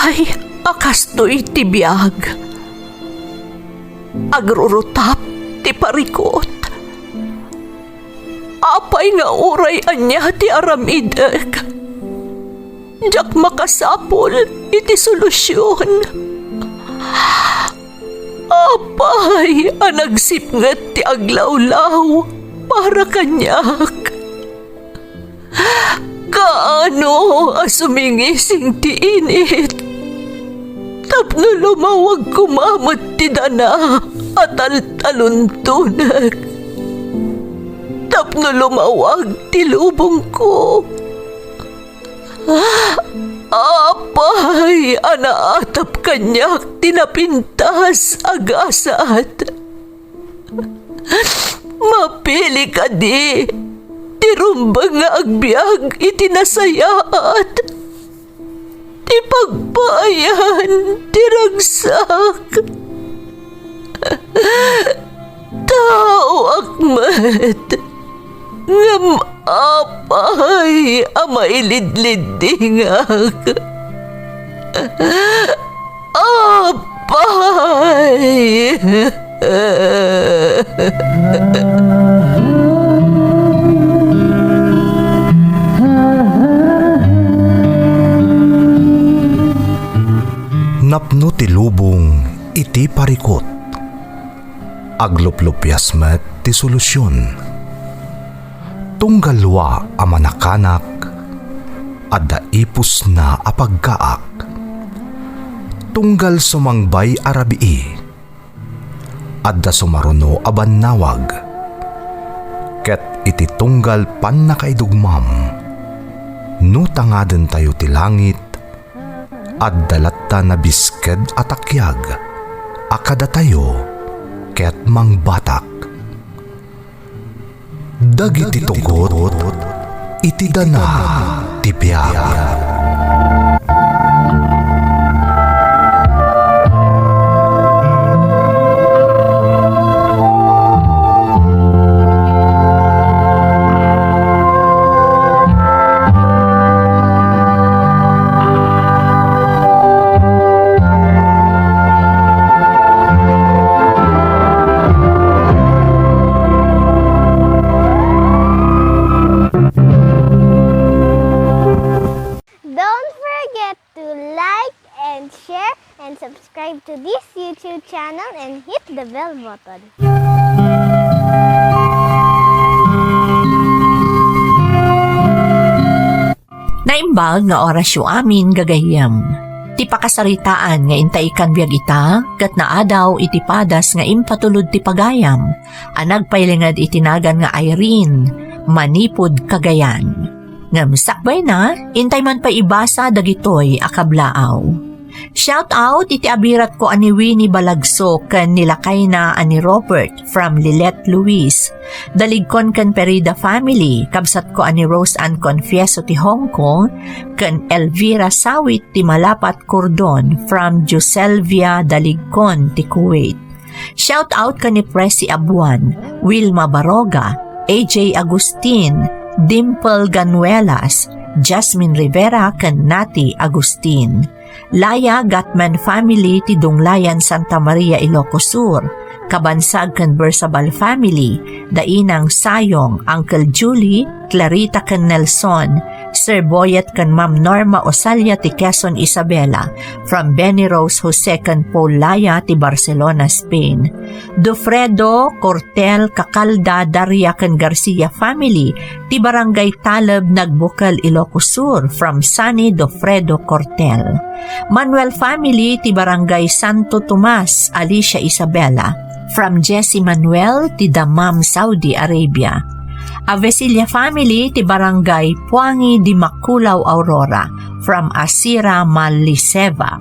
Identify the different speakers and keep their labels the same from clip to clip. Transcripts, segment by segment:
Speaker 1: Apay, akastoy ti biyag. Agrurutap ti parikot. Apay nga uray anya ti aramidek. Jak makasapol iti solusyon. Apay, anagsipnget ti aglawlaw para kanyak. Kaano asumingising ti init? Tapno lumawag kumamot ti dana at taluntunak. Tapno lumawag ti lubong ko. Apay, anaatap kanyak tinapintas agasat. Mapili ka di, tirumbang nga agbyag itinasayaat. Ti pagbayan, tiragsak. Tao akmat, ngam apay, amailidlidingak. Apay.
Speaker 2: Napno ti lubong iti parikot. Agluplupyas met ti solusyon. Tunggalwa a manakanak, adda ipus na apagkaak. Tunggal sumangbay arabii, adda sumaruno a bannawag. Ket iti tunggal pan nakaidugmam, no tangaden tayo ti langit, adda latta na bisked atakyag, akada tayo ket mangbatak. Dagiti tugot, iti dana ti biyag.
Speaker 3: Subscribe to this YouTube channel and hit the bell button.
Speaker 1: Naimbag nga orasyo amin gagayam. Ti pakasaritaan nga intay kan biag ita, kat naadaw iti padas nga impatulod ti pagayam, anagpailingad itinagan nga Irene, manipod kagayan. Ngamsakbay na, intay man pa ibasa dagitoy akablaaw. Shout out iti abirat ko ani Winnie Balagso ken nilakay na ani Robert from Lilette Luis. Daligkon ken Perida family, kabsat ko ani Rose Ann Confieso ti Hong Kong ken Elvira Sawit ti Malapat Cordon from Joselvia Daligkon ti Kuwait. Shout out ken ni Presi Abuan, Wilma Baroga, AJ Agustin, Dimple Ganuelas, Jasmine Rivera ken Nati Agustin. Laya Gatman family ti Dunglayan Santa Maria Ilocos Sur, Kabansag ken Bersabal family, Dainang Sayong, Uncle Julie, Clarita ken Nelson, Sir Boyet ken Ma'am Norma Osalia ti Quezon Isabela, from Benny Rose Jose ken Paul Laya ti Barcelona, Spain. Dofredo Cortel Kakalda Daria ken Garcia family ti Barangay Talab Nagbukal Ilocos Sur, from Sunny Dofredo Cortel. Manuel family ti Barangay Santo Tomas, Alicia Isabela, from Jesse Manuel ti Dammam, Saudi Arabia. Avesilia family ti Barangay Puangi di Makulaw, Aurora, from Asira Maliseva.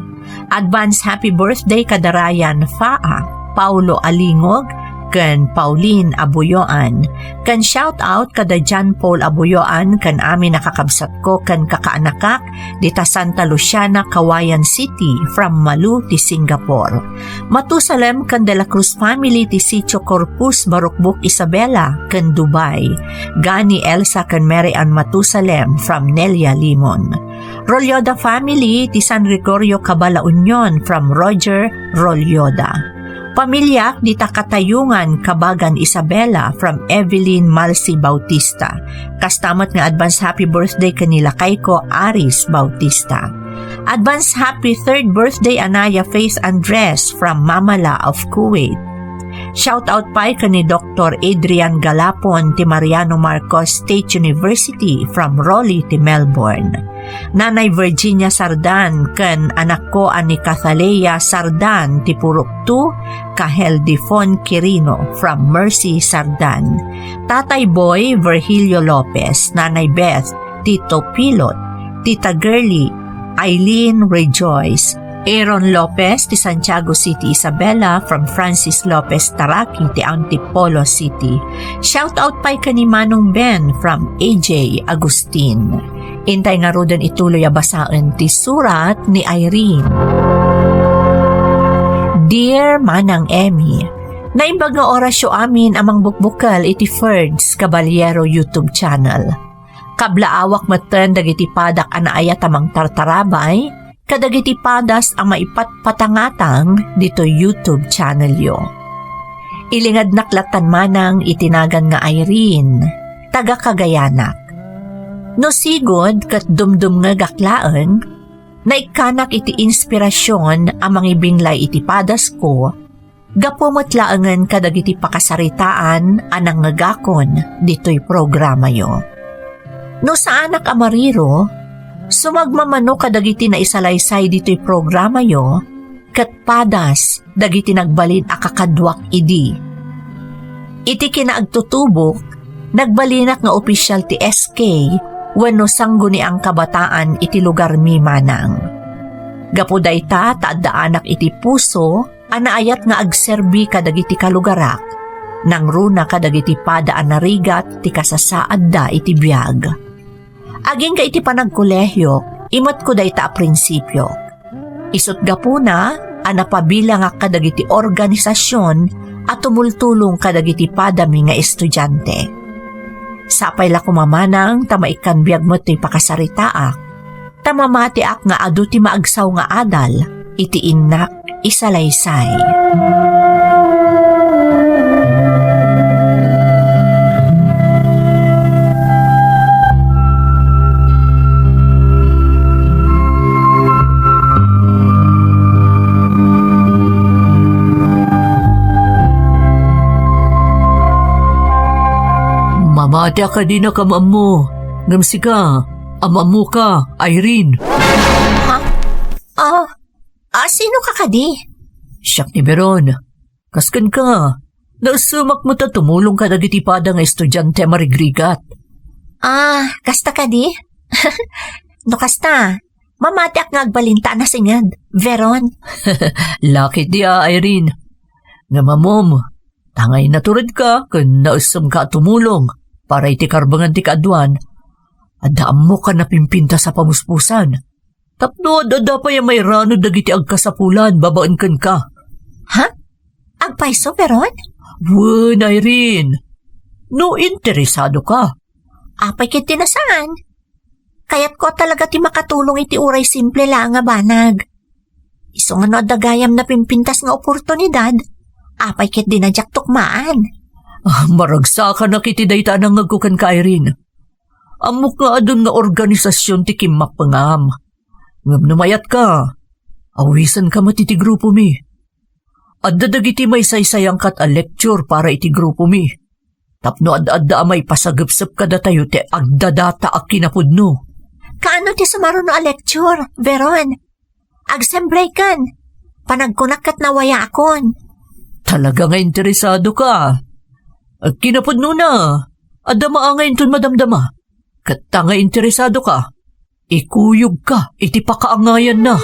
Speaker 1: Advance happy birthday kadarayan Faa, Paulo Alingog, ken Pauline Abuyoan. Kan shout out kada John Paul Abuyoan kan amin nakakabsat ko kan kakaanakak dita Santa Luciana, Kawayan City from Malu ti Singapore. Matusalem kan De La Cruz family ti Sitio Corpus, Barukbuk, Isabela kan Dubai. Gani Elsa kan Mary Ann Matusalem from Nelia Limon. Rolyoda family ti San Gregorio, Cabala Union from Roger Rolyoda. Pamilya di Takatayungan, Kabagan, Isabela from Evelyn Malsi Bautista. Kastamat nga advance happy birthday kanila Kayko Aris Bautista. Advance happy 3rd birthday Anaya Faith Andres from Mamala of Kuwait. Shout out pa kani Dr. Adrian Galapon ti Mariano Marcos State University from Raleigh ti Melbourne. Nanay Virginia Sardan kan anak ko ani Cathalea Sardan ti Purok 2, Kahel Difon Quirino from Mercy Sardan. Tatay Boy Virgilio Lopez, Nanay Beth, Tito Pilot, Tita Girly, Eileen Rejoice, Aaron Lopez ti Santiago City, Isabela from Francis Lopez Taraki ti Antipolo City. Shout out pa kani Manong Ben from AJ Agustin. Intay nga rodan ituloy abasaan ti surat ni Irene. Dear Manang Emmy, naimbag nga orasyo amin amang bukbukal iti Ferds Caballero YouTube channel. Kablaawak matan dagiti padak anaayat amang tartarabay, kadagiti padas ang maipatpatangatang dito YouTube channel yo. Ilingad naklatan manang itinagan nga Irene, taga Cagayanak. No sigod kat dumdum nga gaklaan, naikanak iti inspirasyon ang mangibinglay iti padas ko, gapumutlaangan kadagiti pakasaritaan anang ngagakon dito'y programa yo. No sa anak amariro, sumagmamano kadagiti na isalaysay dito'y programa yo, kat padas dagiti nagbalin akakadwak idi. Iti kinaagtutubok, nagbalinak nga opisyal ti SK, wenno sangguni ang kabataan iti lugar mi manang. Gapuday ta taadaanak iti puso, anaayat nga agserbi kadagiti kalugarak, nang runa kadagiti padaan na rigat ti kasasaad da iti biyag. Aging ka iti panagkolehyo, imot ko day ta a prinsipyo. Isot gapuna, anapabila nga kadagiti organisasyon at tumultulong kadagiti padami nga estudyante. Sapay la kumamanang tamaikan biyag mo to'y pakasaritaak, tamamatiak nga adu ti maagsaw nga adal, iti innak isalaysay.
Speaker 4: Mamati ka din na kamam mo. Ngamsi ka. Amam mo ka, Irene.
Speaker 1: Ha? Sino ka kadi?
Speaker 4: Siyak ni Beron. Kaskan ka. Nausumak mo ta tumulong ka dagiti pada nga estudyante marigrigat.
Speaker 1: Kasta kadi? No kasta, mamati ak nga agbalinta na singad. Veron.
Speaker 4: Lakit dia, Irene. Nga mamom, tangay naturad ka kung nausam ka tumulong para iti karbangan ti kaadwan. Adaam mo ka napimpinta sa pamuspusan. Tapno adada pa yung may rano dagiti agkasapulan, babaan kan ka.
Speaker 1: Ha? Agpaiso, Veron?
Speaker 4: Wan, Irene. No interesado ka.
Speaker 1: Apay kit tinasaan. Kaya't ko talaga ti makatulong iti uray simple lang nga banag. Iso nga no adagayam na pimpintas nga oportunidad, apay kit dinadyak tukmaan.
Speaker 4: Maragsa ka na kiti dayta nang ngagkukan ka, Irene. Amok nga adun nga organisasyon ti kimak pangam. Ngam namayat ka. Awisan ka matiti grupo mi. At dadagiti may saysayang kat a lecture para iti grupo mi. Tapno ad-adda may pasagapsap ka datayo ti agdadata ak kinapudno.
Speaker 1: Kaano ti sumaruno a lecture, Veron? Agsemblay kan. Panagkunak kat nawaya akon.
Speaker 4: Talaga nga interesado ka. Ag kinapudno na. Adda maangayin ton madamdama. Katta nga interesado ka. Ikuyog ka, iti pakaangayan na.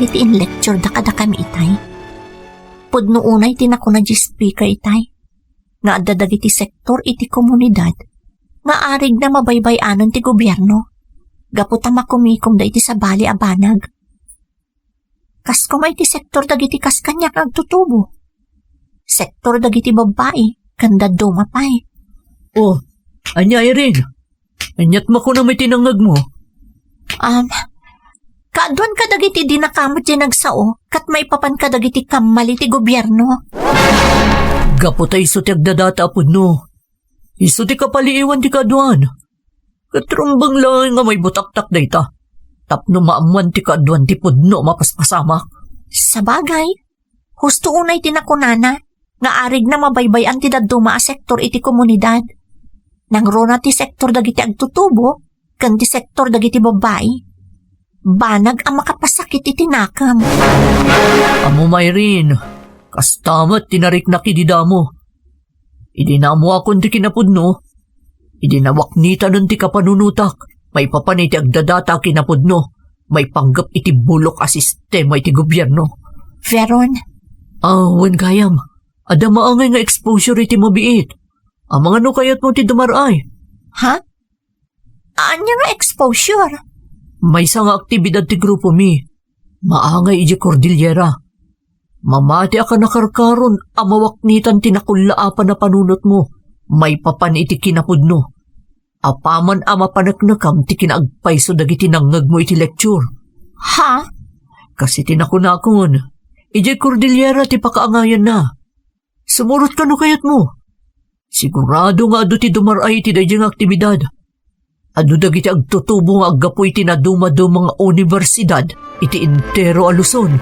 Speaker 1: dagiti in lecture da kami itay. Pudno unay tinakuna di speaker itay. Nga adda dagiti sektor iti komunidad. Nga arig na mabaybayanon ti gobyerno. Gaputa makumikom da iti sa bali a banag. Kas kumay ti sektor dagiti kas kanyak agtutubo. Sektor dagiti babae, kanda dumapay.
Speaker 4: Oh, anya Irene. Anyat mo ko na may tinangag mo.
Speaker 1: Kaadwan ka dagiti di nakamot di nagsao, kat may papan ka dagiti kamali ti gobyerno.
Speaker 4: Gaputay iso ti agdadata apod no. Iso ti kapaliiwan ti kaadwan. Katrumbang lang nga may butaktak da ita. Tapno maamuan ti kaadwan ti pudno mapaspasamak.
Speaker 1: Sa bagay, husto unay tinakunana, nga arig na mabaybayan ti daduma a sektor iti komunidad. Nang rona ti sektor dagiti agtutubo, kan ti sektor dagiti babae. Banag ang makapasakit iti nakam.
Speaker 4: Amo Mayrin, kastamat tinarik na kidida mo. Idi na mo akong ti kinapudno. Idi nawaknita nun ti kapanunutak. May papanay ti agdadata kinapudno. May panggap iti bulok a sistema iti gobyerno.
Speaker 1: Veron?
Speaker 4: Wen kayam. Ada maangay nga exposure iti mabiit. Ang mga nukayat mo ti dumaray.
Speaker 1: Ha? Anya nga exposure?
Speaker 4: May isang aktibidad ti grupo mi. Maangay iti Cordillera. Mamati ka nakarkaron ang mawaknitan tinakulaapan na panunot mo. May papan iti kinapudno. Apaman ama panaknakam ti kinaagpayso dagiti nangag mo iti lecture.
Speaker 1: Ha?
Speaker 4: Kasi tinakunakon. Iti Cordillera ti pakaangayan na. Sumurot ka no kayat mo. Sigurado nga ado ti dumaray ti dadyang aktibidad. Ado dagiti agtutubo nga aggapoy ti nadumado mga universidad iti entero a Luzon.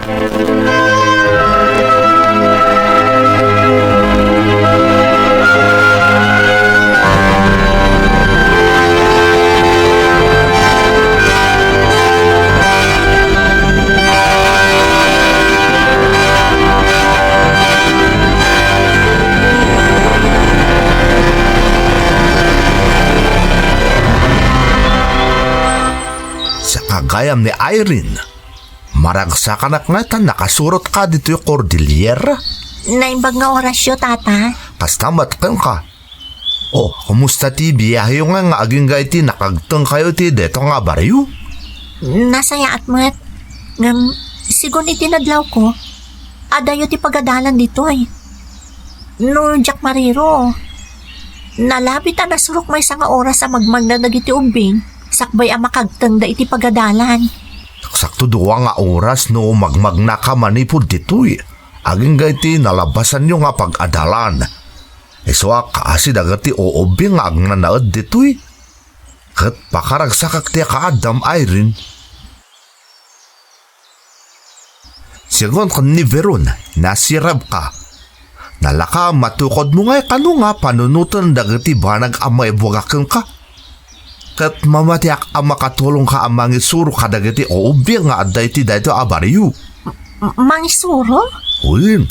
Speaker 2: Kagayam ni Irene, maragsakan nga tan nakasurot ka dito yung Cordillera.
Speaker 1: Naimbag nga orasyo, tata.
Speaker 2: Kastamat kan ka. Oh, kumusta ti biyahe yung nga aging gaiti nakagtang kayo ti deto nga baryo?
Speaker 1: Nasaya at mat. Sigun itinadlaw ko, adayo ti pagadalan dito ay. No, Jack Mariro. Nalapit na nasurok may nga oras sa magmagna dagiti ubing. Sakbay ang makagtanda iti pagadalan.
Speaker 2: Sakto duwa nga oras no magmagna ka manipod dito'y. Aging gaiti nalabasan nyo nga pag-adalan. Iswa kaasi dagati oobing nga agnanaad dito'y. Kat pakaragsakak ti kaadam Irene. Sigon kan ni Veron, nasirab ka. Nalaka matukod mo nga kano nga panunutan dagati banag amay bugakan ka. Kat mamatiak ang makatulong ka ang mangisuro kadagiti o ubing nga aday ti dayto abaryo.
Speaker 1: Mangisuro?
Speaker 2: Uwin.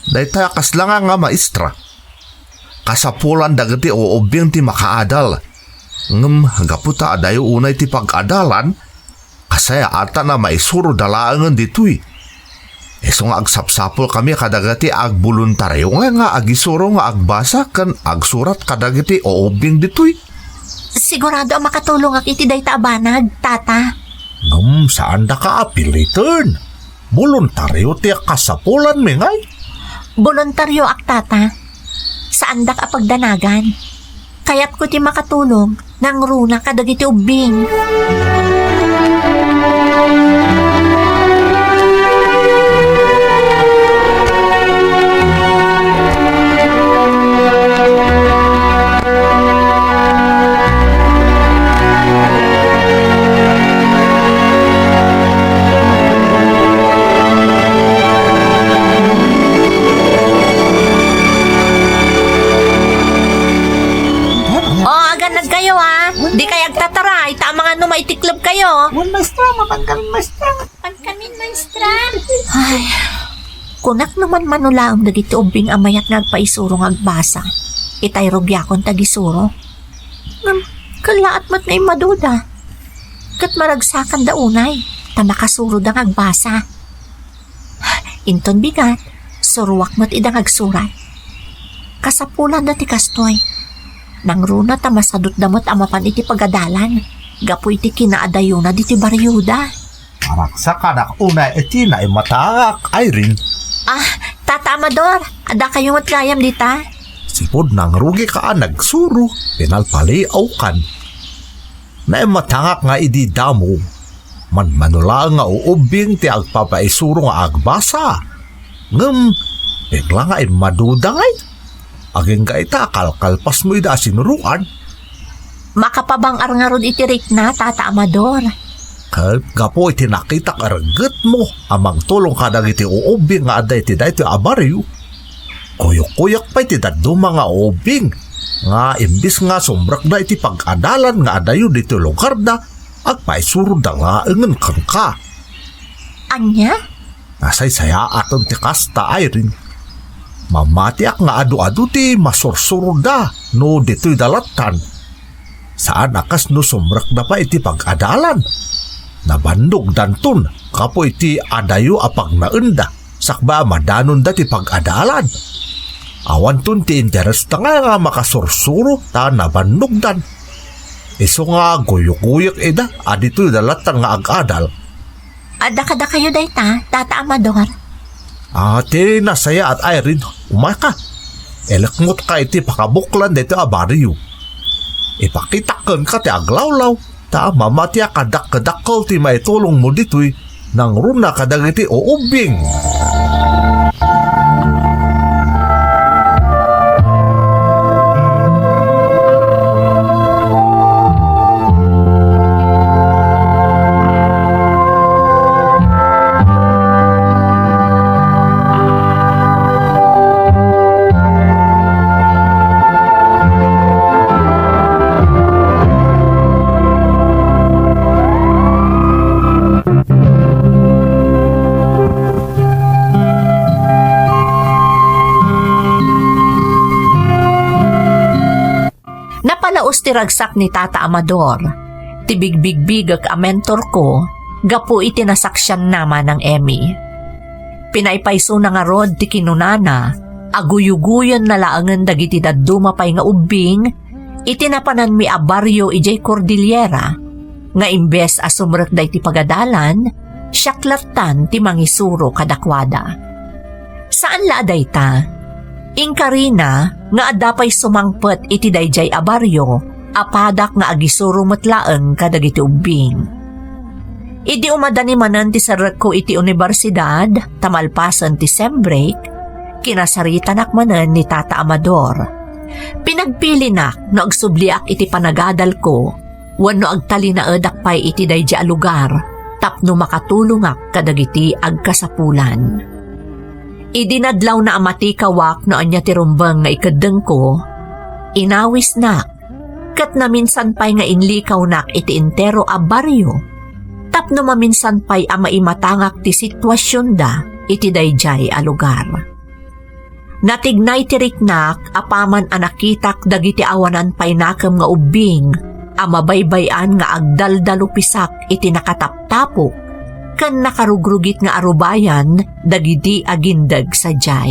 Speaker 2: Dayto akas lang nga maestra. Kasapulan dagiti o ubing ti makaadal. Gaputa adayo unay ti pag-adalan. Kasaya ata na maisuro dalaangan dito'y. Eso nga agsapsapol kami kadagiti agboluntaryo nga agisuro nga agbasa kan agsurat kadagiti o ubing dito'y.
Speaker 1: Sigurado ang makatulong ak iti dayta abanag, tata.
Speaker 2: Saan da ka apilitan? Voluntaryo ti kasapulan mi ngay?
Speaker 1: Voluntaryo ak, tata. Saan da ka pagdanagan? Kaya't ko ti makatulong nang runa kadagiti ubing. Di kaya agtatara, ita mga numaitiklab kayo. Pagkamin, maestra. Ay, kunak naman manulaang dagiti ubing amayat nagpaisurong agbasa. Itay rogyakon tagisuro. Kalaat mat na maduda. Kat maragsakan da unay. ta makasurod ang agbasa. Inton bigat, suruwak mo't idang agsurat. Kasapulan na ti kastoy. Nang runa ta masadot damot amapan iti pagadalan. Gapu iti kinaadayo na diti baryuda.
Speaker 2: Araksa ka na unay iti na matangak, Irene.
Speaker 1: Tata Amador, ada kayong matgayam dita?
Speaker 2: Sipod nang rugi ka nagsuro, pinalpaliaw kan. Na matangak nga idi damo. Manula nga uubing ti agpapaisuro nga agbasa. Bigla nga madudangay. Aging ka ita, kalkalpas mo ida sinuruan.
Speaker 1: Makapabang arngarod itirik na, Tata Amador.
Speaker 2: Gapo iti nakita karagat mo, amang tulong ka nang iti uubing nga aday ti dahi ti abaryo. Kuyok-kuyak pa iti daddo mga uubing. Nga imbis nga sumbrak na iti pag-adalan nga adayo dito lugar na, agpaisuro da nga engen kan ka.
Speaker 1: Anya?
Speaker 2: Nasay saya aton ti kasta, Irene. Mamatiak nga adu-adu ti masursuro da, no dito'y dalatan. Saan akas no sumrak na pa iti pag-adalan? Nabandog danton, kapo iti adayo apag naenda, sakba madanon da ti pag-adalan. Awan ton ti interes ta nga makasursuro ta nabandog dan. Iso nga guyok-guyok eda, adito'y dalatan nga ag-adal.
Speaker 1: Ada kayo dayta, Tata Amador.
Speaker 2: Ate, nasaya at Irene, umaka. Elekmot ka iti pakabuklan dito abaryo. Ipakitakan ka ti aglawlaw, ta mamatya kadak-kadakal ti maitulong mo dito'y nang runa kadag iti uubing.
Speaker 1: Napalaos ti ragsak ni Tata Amador. Tibig-big-big ang mentor ko, gapu iti nasaksyan naman ng Emmy. Pinaypayso na nga rod ti kinunana, aguyuguyan na laangan dagiti daduma pay nga ubing, itinapanan mi abaryo ijay Cordillera, nga imbes asumrek day ti pagadalan, syaklatan ti mangisuro kadakwada. Saan la aday ta? Ingkarina nga adapay sumangpet iti dayjay abaryo, apadak nga agisuro matlaeng kadagiti ubing. Idi umadani manan ti sarek ko iti universidad, tamalpasan ti sem break, kinasaritanak manan ni Tata Amador. Pinagpili nak no agsubliak iti panagadal ko, wano agtalinaedak pay iti dayjay a lugar, tapno makatulungak kadagiti agkasapulan. Idinadlaw na amati kawak no anya ti rumbang nga ikadeng ko, inawis nak, kat na minsan pay nga inlikaw nak iti entero a baryo, tapno maminsan pay a maimatangak ti sitwasyon da iti dayjay a lugar. Natignay ti riknak apaman a nakitak dagiti awanan pay nakam nga ubing, a mabaybayan nga agdaldalupisak iti nakataptapok, kan nakarugrugit nga arubayan dagiti agindag sa jay.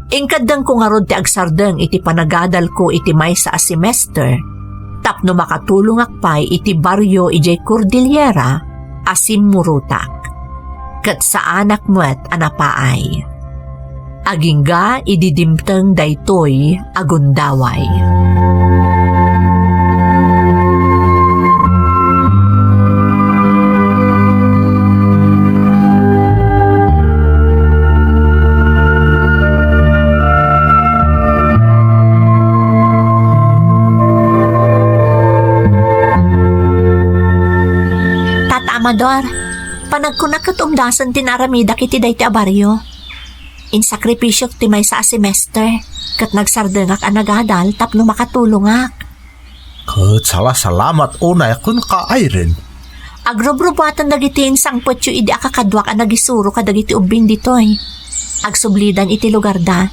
Speaker 1: Ingkadang ko nga rod ti agsardeng iti panagadal ko iti maysa a semester, tapno makatulong akpay iti baryo ijay Cordillera asim murutak. Kat sa anak mo't anapaay. Agingga ididimteng daytoy agundaway. Amador, panagkunakat umdasan tinaramida kiti day ti abaryo. Insakripisyo ti may sa semester, kat nagsardengak anagadal tapno makatulungak.
Speaker 2: Kat salamat unay kun ka, Irene.
Speaker 1: Agrobrobatan dagiti insang potyo idi akakadwak ang nagisuro kadagiti ubing ditoy. Agsublidan iti lugar da.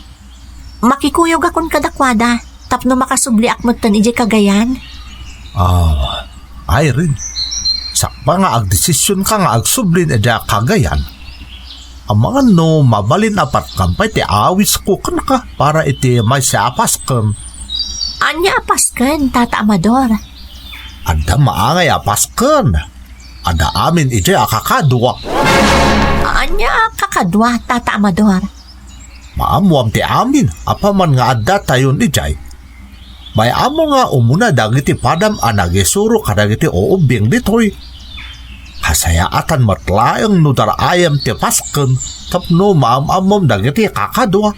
Speaker 1: Makikuyog akon kadakwada, tapno makasubli akmutan iji kagayan.
Speaker 2: Irene. sakpa nga agdesisyon ka nga agsublin edya kagayan. Ang mga no mabalin apat kampay ti awis ko ka para iti may siapas kan.
Speaker 1: Anya apasken, Tata Amador.
Speaker 2: Ada maangay apas kan. Ada amin iti akakadwa.
Speaker 1: Anya kakadwa, Tata Amador.
Speaker 2: Maamuam ti amin apaman nga adda tayon ijay. May amo nga umuna dagiti padam anagisuro kadagiti uubing ditoy. Kasayaatan matlaeng nudarayam ti pasken tapno maamamom dagiti kakadwa.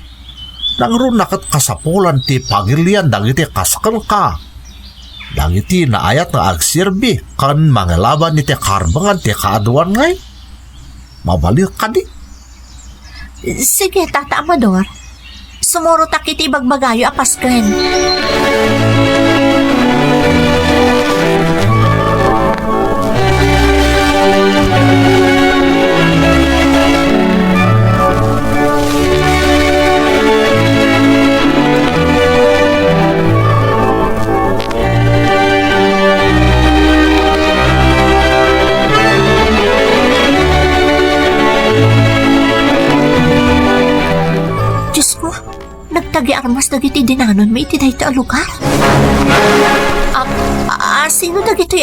Speaker 2: Nangron nakat kasapulan ti pagilian dagiti kasken ka. Dagiti naayat nga agsirbi kan mangalaban iti karbangan ti kaaduan ngay. Mabalik ka di.
Speaker 1: Sige, Tata Amador. Sumuro takiti bagbagayo apasken. Nagtagi armas dagiti dinanon may iti dayta a lugar. Sino dagiti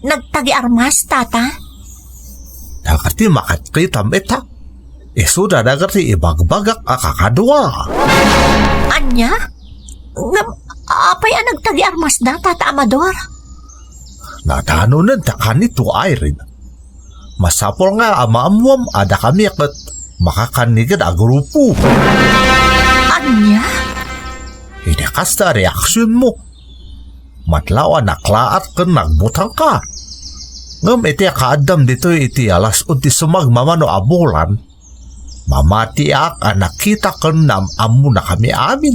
Speaker 1: nagtagi armas, Tata?
Speaker 2: Dagati makatkitam ita. Isuda dagati ibagbagak akakadwa.
Speaker 1: Anya? Apay nagtagi armas na, Tata Amador?
Speaker 2: Nadanunan ta kanito Irene. Masapol nga amaamuam ada kami kat makakanigad a grupo.
Speaker 1: Anya?
Speaker 2: Hindi kasta reaksyon mo. Matlawa naklaat ka nagbutang ka. Ngam iti kaadam dito iti alas unti sumagmamano abulan. Mamati ak nakita ka nam amu na kami amin.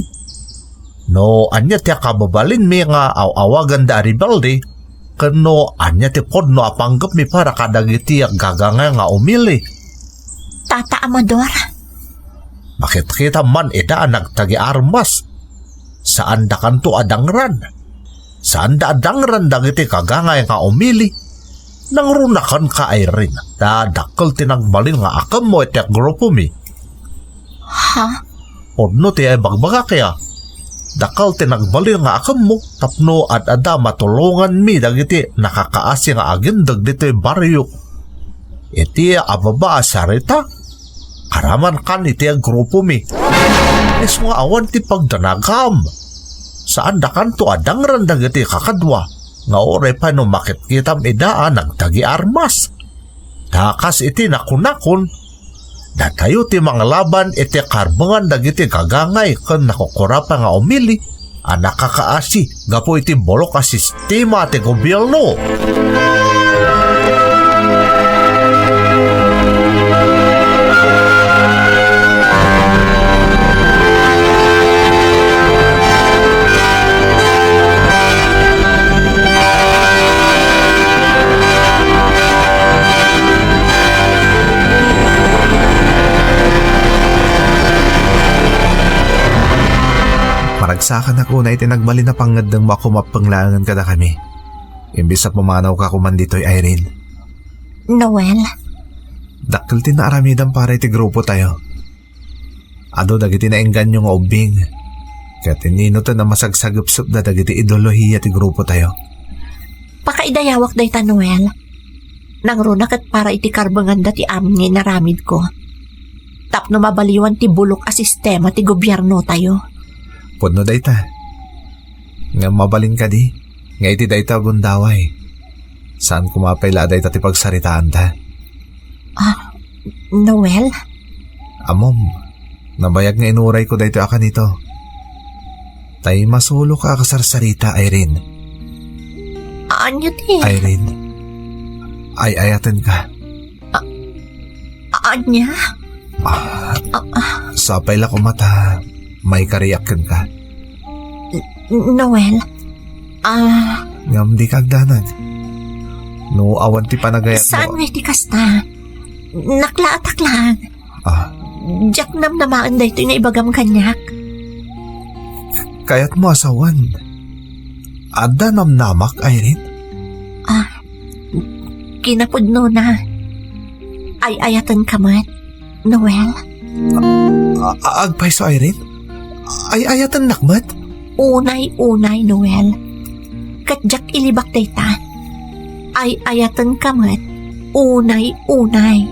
Speaker 2: No anya ti kababalin mi nga awagan da ribalde. Kano anya ti podno apanggap mi para kadagiti gaganga nga umili.
Speaker 1: Tata Amador?
Speaker 2: Makit-kita man ida nagtagi armas. Saan da kanto adangran? Saan da adangran dagiti kagangay nga umili? Nangrunakan ka ay rin. Dakal tinagbalin nga akam mo iti grupo mi.
Speaker 1: Ha?
Speaker 2: Podno ti ay bagbaga kaya. Dakal tinagbalin nga akam mo. Tapno at ada matulungan mi dagiti nakakaasi nga agindag dito yung baryo. Iti ababa asarita. Karaman kan iti ang grupo mi. Es mga awan ti pagdanagam. Saan da kanto adangran dagiti kakadwa. Nga ore pa no makitkitam idaan nagtagi armas. Takas iti nakunakon. Datayo ti mga laban iti karbangan dagiti gagangay kan nakukura pa nga umili. Nakakaasi gapo iti bolok a sistema ti gobyerno.
Speaker 5: Maragsakan ako na itinagbalin na pangadang makumapanglangan kada kami. Imbis sa pumanaw ka kuman dito'y Irene.
Speaker 1: Noel?
Speaker 5: Dakil tinaaramidang para iti grupo tayo. Ado dagiti naengganyo nga ubing. Kaya tinino to na masagsagupsup na dagiti idolohiya ti grupo tayo.
Speaker 1: Pakaidayawak dayta, Noel. Nangrunak at para iti karbangan dati amin nga naramid ko. Tapno mabaliwan ti bulok a sistema ti gobyerno tayo.
Speaker 5: Podno dayta. Nga mabalin ka di. Nga iti dayta gundaway. Saan kumapayla dayta ti pagsaritaan ta?
Speaker 1: Noel?
Speaker 5: Amom, nabayag nga inuray ko dayto akan ito. Tay masulo ka kasarsarita, Irene.
Speaker 1: Anyo ti?
Speaker 5: Irene, ay-ayaten ka.
Speaker 1: Anya?
Speaker 5: Sapay la ko mata, may kariyakan ka.
Speaker 1: Noel?
Speaker 5: Ngam di kagdanag. No awan ti panagayat mo.
Speaker 1: Saan nga ti kasta? Naklaatak lang. Diyak nam namaan da ito nga ibagam kanyak.
Speaker 5: Kayat mo asawan. Ada namnamak, Irene?
Speaker 1: kinapudno na. Ay ayatan ka mat, Noel.
Speaker 5: Agpay so Irene? Ay ayatan nakmat?
Speaker 1: Unay-unay, Noel. Katjak ilibak dayta. Ay ayatan ka mat, unay-unay.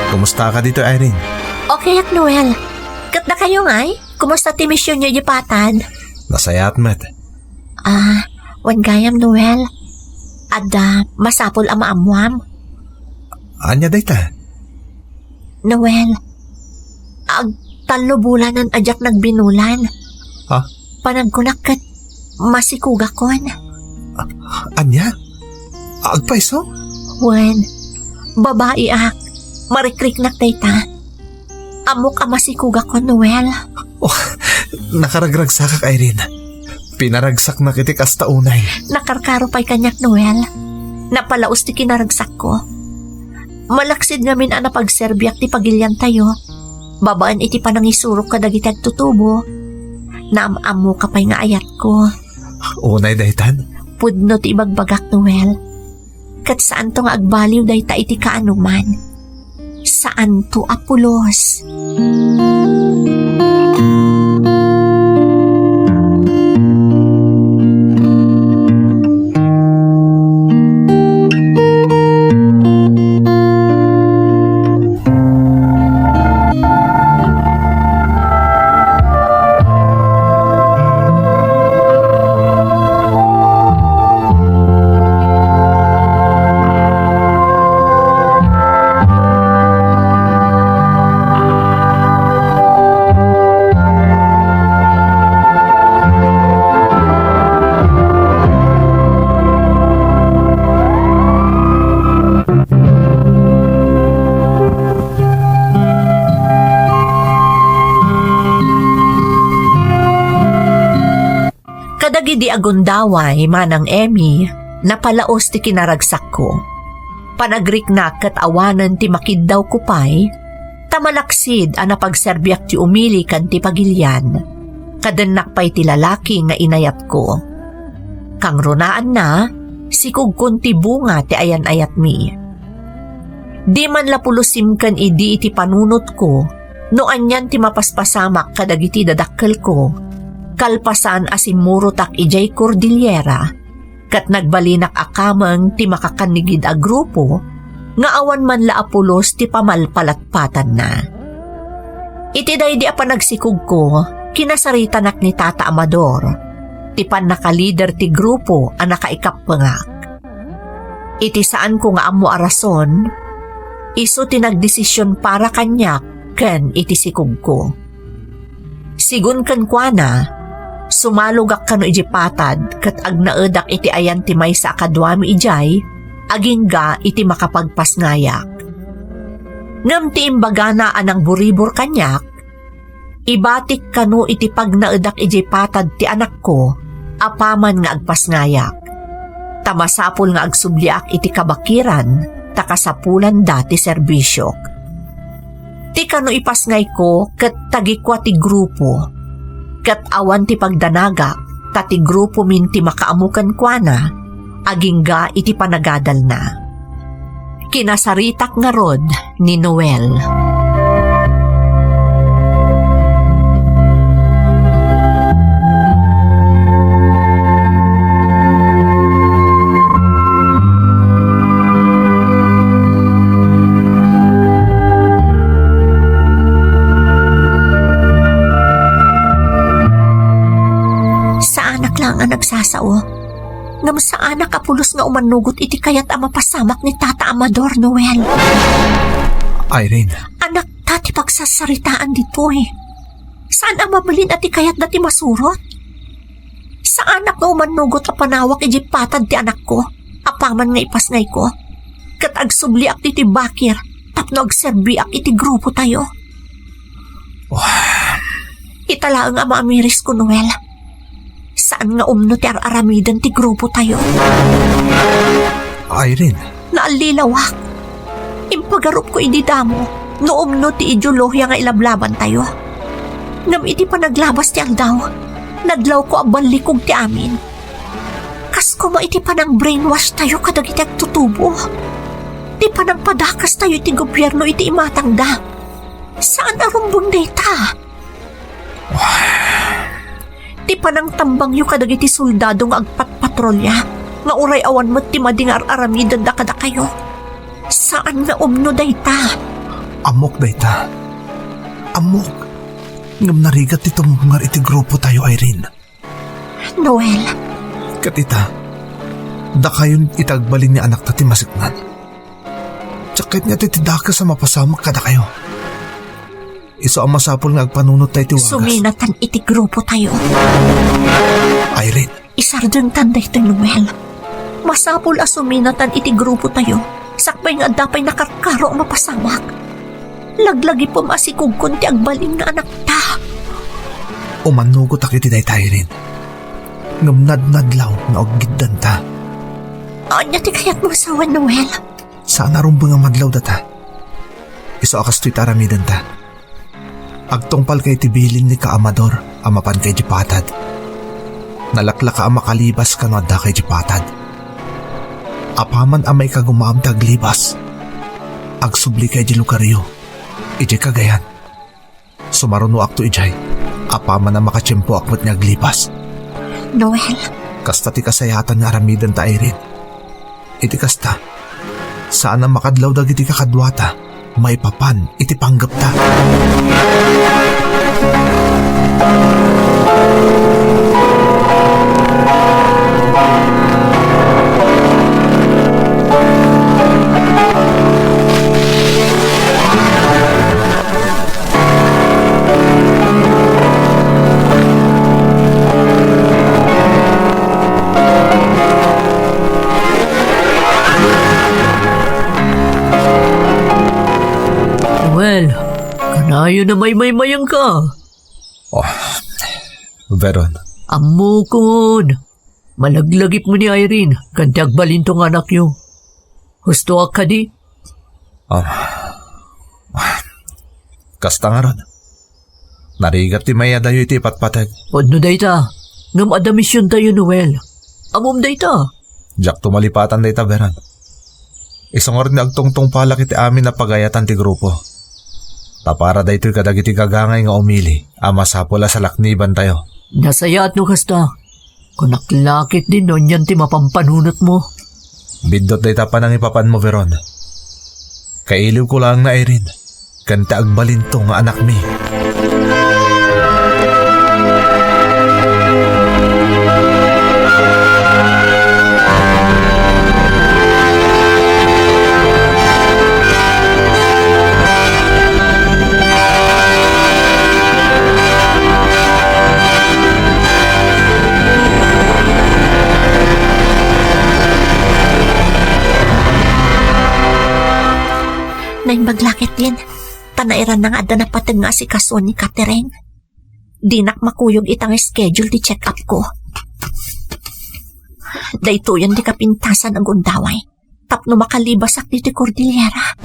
Speaker 5: Kumusta ka dito, Irene?
Speaker 1: Okay at Noel. Kat na kayo ngay? Kumusta ti misyon nyo dipatan?
Speaker 5: Nasayat, Matt.
Speaker 1: Wan gayam, Noel. Ada, masapol ama amwam.
Speaker 5: Anya dayta?
Speaker 1: Noel, talo bulanan ajak nagbinulan.
Speaker 5: Ha?
Speaker 1: Panagkunak kat masikugakon.
Speaker 5: Anya? Agpaiso?
Speaker 1: Wan, babae marikrik na tayta. Amok ang masikugakon, Noel.
Speaker 5: Nakaragragsak ka, Irene. Pinaragsak na kitik hasta unay.
Speaker 1: Nakarkaro pa'y kanyak, Noel. Napalaos ti kinaragsak ko. Malaksid ngamin ang napagserbiak ti pagilyan tayo. Babaan iti panangisurok ka dagitag tutubo. Naamamo ka pa'y nga ayat ko.
Speaker 5: Unay daytan?
Speaker 1: Pudno ti ibagbagak, Noel. Kat saan to nga agbaliw dayta iti kaanuman. Saan to apulos? Kadagidi agundaway manang Emmy, napalaos ti kinaragsak ko. Panagriknak kat awanan ti makiddaw kupay, tamalaksid ang napagserbiak ti umili kan ti pagilyan. Kadanak pa'y ti lalaki nga inayat ko. Kang runaan na, sikugkon ti bunga ti ayan-ayat mi. Di man lapulusim kan idi iti panunot ko, no anyan ti mapaspasamak kadagiti dadakkel ko. Kalpasan asimurutak ijay Cordillera, kat nagbalinak akamang ti makakanigid a grupo, nga awan man la apulos ti pamalpalatpatan na. Iti day di apanagsikog ko, kinasaritanak ni Tata Amador, ti pan nakalider ti grupo ang nakaikapangak. Iti saan ko nga amo arason, iso tinagdesisyon para kanyak ken iti sikog ko. Sigun kan kuana, sumalugak kano iti patad kat agnaedak iti ayan ti may sa akadwami ijay, agingga iti makapagpasngayak. Ngam ti imbagana anang buribor kanyak, ibatik kano iti pagnaedak iti patad ti anak ko, apaman nga agpasngayak. Tamasapol nga agsubliak iti kabakiran, takasapulan dati serbisyok. Ti kano ipasngay ko kat tagikwa ti grupo, kat awan ti pagdanaga, tati grupo min ti makaamukan kwa na, agingga iti panagadal na. Kinasaritak nga rod ni Noel. nga nagsasao. Ngam sa anak apulos nga umanugot iti kayat ang mapasamak ni Tata Amador, Noel.
Speaker 5: Irene,
Speaker 1: Anak tati pagsasaritaan dito eh. Saan ang mabalin at ikayat dati masurot? Sa anak nga umanugot a panawak iji patad ti anak ko, apaman nga ipasngay ko. Kat agsubli ak iti bakir, tapno agserbi ak iti grupo tayo. Itala nga maamiris ko, Noel. Saan nga umno ti aramidan ti grupo tayo?
Speaker 5: Irene,
Speaker 1: Naalilawak. Impagarup ko idi damo, no umno ti ideolohiya nga ilablaban tayo. Ngam iti pa naglabas ti aldaw, nadlaw ko abalikog ti amin. Kas ko ma iti pa nang brainwash tayo kadag iti agtutubo. Ti pa nang padakas tayo iti gobyerno iti imatangda. Saan arumbong data? Ti pa nang tambang yu kadag iti soldado nga agpatpatrolya, nga uray awan mo ti madingar aramidan da kada kayo. Saan nga umno dayta?
Speaker 5: amok dayta. Amok. Ngam narigat iti mungar iti grupo tayo, Irene.
Speaker 1: Noel,
Speaker 5: Katita, da kayon itagbalin ni anak ta ti masiknan. Tsakit niya ti daka sa mapasamak kada kayo. Iso ang masapol nga agpanunot tayo ti wagas.
Speaker 1: suminatan iti grupo tayo.
Speaker 5: Irene,
Speaker 1: Isardeng tanday ito, Noel. Masapul suminatan iti grupo tayo. Sakbay nga dapay nakarkaro ang mapasamak. Laglagi po masikugkon ti agbaling na anak ta.
Speaker 5: umanugot akiti dayta, Irene. Ngam nadnadlaw nga ogiddan ta.
Speaker 1: Anya ti kayat mo asawan, Noel?
Speaker 5: Saan narumbang ang madlaw data? Iso akas to'y taramidan ta. Agtungpal kay tibilin ni ka Amador, amapan kay Jipatad. Nalakla ka ang makalibas ka no adda kay Jipatad. Apaman amay ka gumaam taglibas. Agsubli kay Jilukario. Ije kagayan. Sumaruno akto ijay. Apaman na makachempo akmat niya aglipas.
Speaker 1: Noel,
Speaker 5: Kasta ti kasayatan nga aramidan ta, Irene. Iti kasta. Saan ang makadlaw dagiti kakadwata, may papan iti panggap ta.
Speaker 4: Well, kanayo na may-mayang ka.
Speaker 5: Veron,
Speaker 4: Amukon. Malaglagip mo ni Irene, kantiag balintong anak niyo. Husto ka di?
Speaker 5: kasta nga ron. Narigat ti maya dayo iti patpatag.
Speaker 4: Podno dayta, ngam adamisyon tayo, Noel. Amom dayta.
Speaker 5: Jak tumalipatan dayta, Veron. Isang orin agtungtong palak iti amin na pagayatan ti grupo. Tapara daytoy kadagiti gagangay nga umili, ama sapula sa lakniban tayo.
Speaker 4: Nasaya at no kasta. Kunaklakit din nun yan ti mapampanunot mo.
Speaker 5: Bidot dayta pa nang ipapan mo, Veron. Kailiw ko lang na, Irene. Kanta agbalinto nga anak mi.
Speaker 1: Nain maglakit din. Tanairan na nga ada na patag nga si kason ni Catherine. Di nak makuyog itang schedule di check up ko. Dayto yan di kapintasan ang gundaway. Tapno makalibas ak dito Cordillera.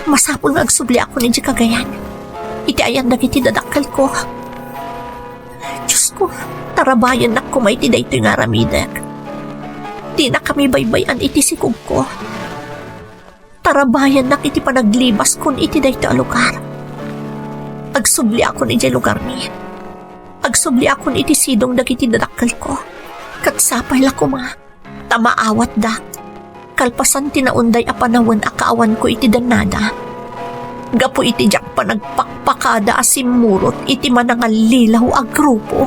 Speaker 1: Masapol nga agsubli ako ni di kagayan. Iti ayan dagiti dadakal ko. Diyos ko, tarabayan na kumay ti dayto nga ramidak. Di na kami baybayan iti sikog ko. Tarabayan na iti panaglibas kun iti dayto a lugar. Agsubli ako ni jay lugar ni. Agsubli ako ni iti sidong dagiti dadakkel ko. Katsapay la ko ma. Tamaawat da. Kalpasan tinaunday a panawon a kaawan ko iti danada. Gapo iti jak panagpakpakada asimurot iti manangalilaw a grupo.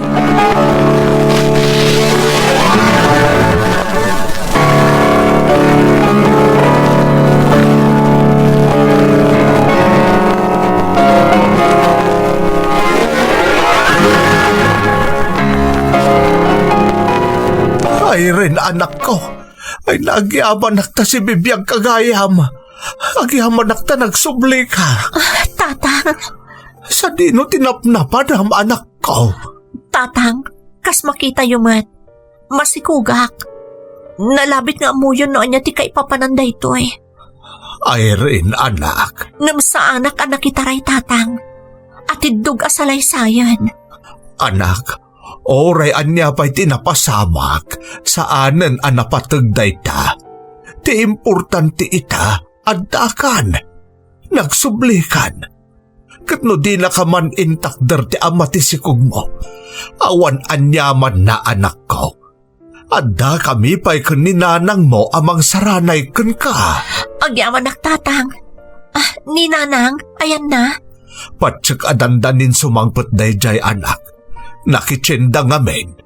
Speaker 5: Irene, anak ko, ay nagyaman nakta si bibiyag kagayam. Agyaman nakta nagsubli ka.
Speaker 1: Tatang,
Speaker 5: Sa dino tinapnapan ang anak ko.
Speaker 1: tatang, kas makita yumat. Masikugak. Nalabit nga mo yun noon niya ti kaipapananda ito eh.
Speaker 5: Irene, anak.
Speaker 1: Ngam sa anak itaray tatang. Atidog asalaysayan.
Speaker 5: Anak, oray anya pa'y tinapasamak saanen ang napatagday ta. Ti importante ita, addakan, nagsublikan. Katno di na ka man intakder ti ama ti sikog mo, awan anyaman na anak ko. Adda kami pa'y kaninanang mo amang saranay kan ka.
Speaker 1: Agyaman tatang. Ni nanang, ayan na.
Speaker 5: Patsak adandanin sumangpot dayjay anak. Nakitsinda ngamen.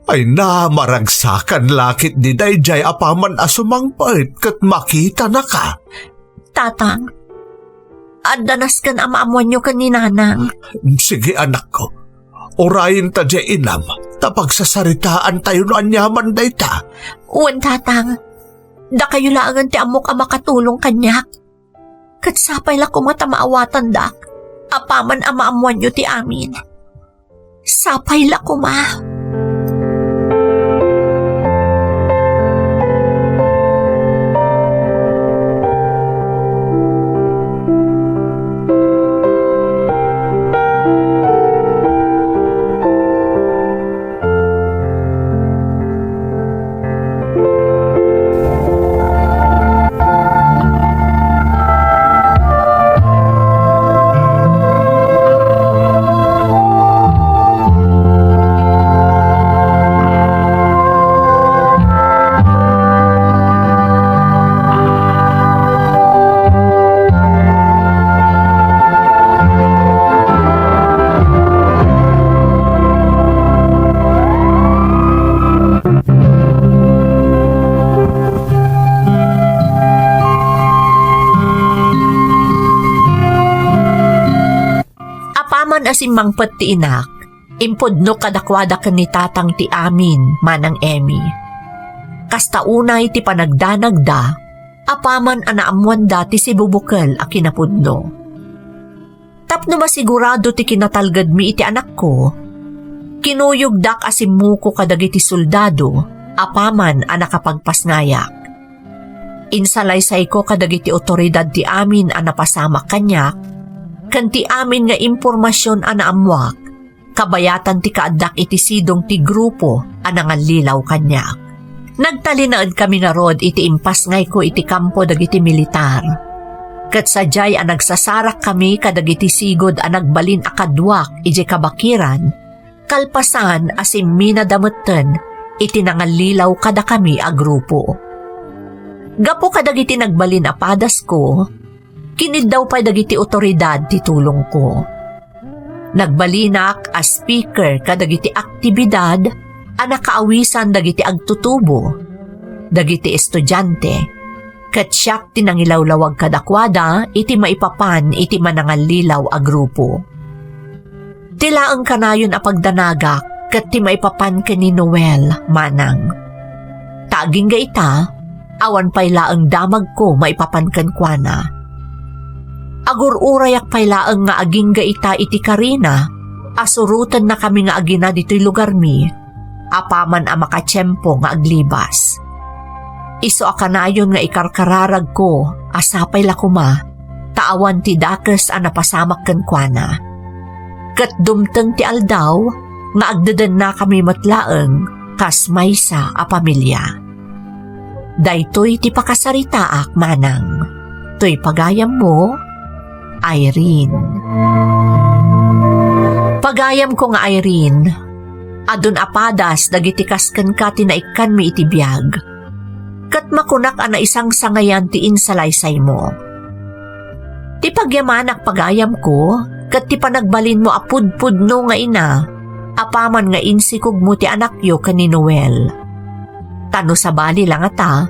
Speaker 5: Ay namaragsakan lakit di dayjay apaman asumangpait kat makita na ka.
Speaker 1: Tatang, adanas kan amaamuan nyo kan ni nanang.
Speaker 5: Sige anak ko, orayin ta jay inam, tapagsasaritaan tayo no anyaman dayta.
Speaker 1: Uwan tatang, da kayo laangan ti amok ang makatulong kanyak. Kat sapay la kumata maawatan dak, apaman amaamuan nyo ti amin. Sapay la kuma. Asimangpet ti inak, impodno kadakwada kan ni tatang ti amin, manang Emmy. Kasta unay ti panagdanagda, apaman anaamuan dati si bubukal a kinapudno. Tapno masigurado ti kinatalgad mi iti anak ko, kinuyugdak asimuko kadagiti soldado, apaman a nakapagpasnayak. Insalaysay ko kadagiti otoridad ti amin a napasamak kanyak, kanti amin nga impormasyon anaamuak, kabayatan ti kaaddak iti sidong ti grupo ananganlilaw kanyak. Nagtalinaad kami nga rod iti impas ngay ko iti kampo dagiti militar. Kat sadyay nagsasarak kami kadagiti sigod nagbalin akadwak iti kabakiran, kalpasan asim minadamutten iti nanganlilaw kada kami a grupo. Gapo kadagiti nagbalin apadas ko, kinid daw pa dagiti otoridad ti tulong ko. Nagbalinak as speaker kadagiti aktibidad a nakaawisan dagiti agtutubo, dagiti estudyante, ket siyak tinangilawlawag kadakwada iti maipapan iti manangallilaw a grupo. Tilaang kanayon a pagdanagak ket ti maipapan ken ni Noel manang. Taging ga ita, awan pay laeng damag ko maipapan ken kuana. Agur-urayak pay laeng nga aging ga ita iti Karina, asurutan na kami nga agina dito'y lugar mi, apaman a makatsyempo nga aglibas. Iso akanayon nga ikarkararag ko, asapay lakuma, taawan ti dakes a napasamak ken kuana. Ket dumteng ti aldaw, nga agdadan na kami matlaeng, kas maysa a pamilya. Daytoy ti pakasaritaak manang, to'y pagayam mo, Irene. Pagayam ko nga Irene, adun apadas dagiti kasken ka tinaikan mi iti biyag. Kat makunak ana isang sangayan ti insalaysay mo. Ti pagyamanak pagayam ko, kat ti panagbalin mo apudpudno nga ina, apaman nga insikog mo ti anakyo ken ni Noel. Tano sa bali lang ata,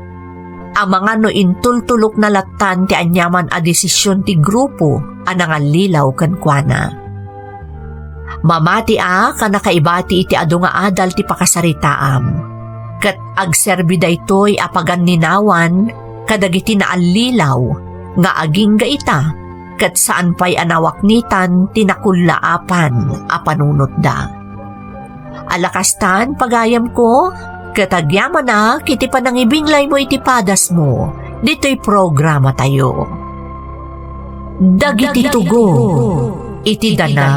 Speaker 1: ang mga no intultulok na latan ti anyaman a desisyon ti grupo ananganlilaw ken kuana. Mamati ka nakaibati iti adu nga adal ti pakasaritaam. kat agserbi daytoy apagan ninawan kadagiti na alilaw nga aging gaita kat saan pa'y anawaknitan tinakullaapan a panunot da. Alakastan pagayam ko, katagyaman na kiti panangibinglay mo iti padas mo, dito'y programa tayo. Dagiti tugo, iti dana,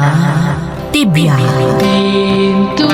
Speaker 1: tibya.
Speaker 6: Tintun,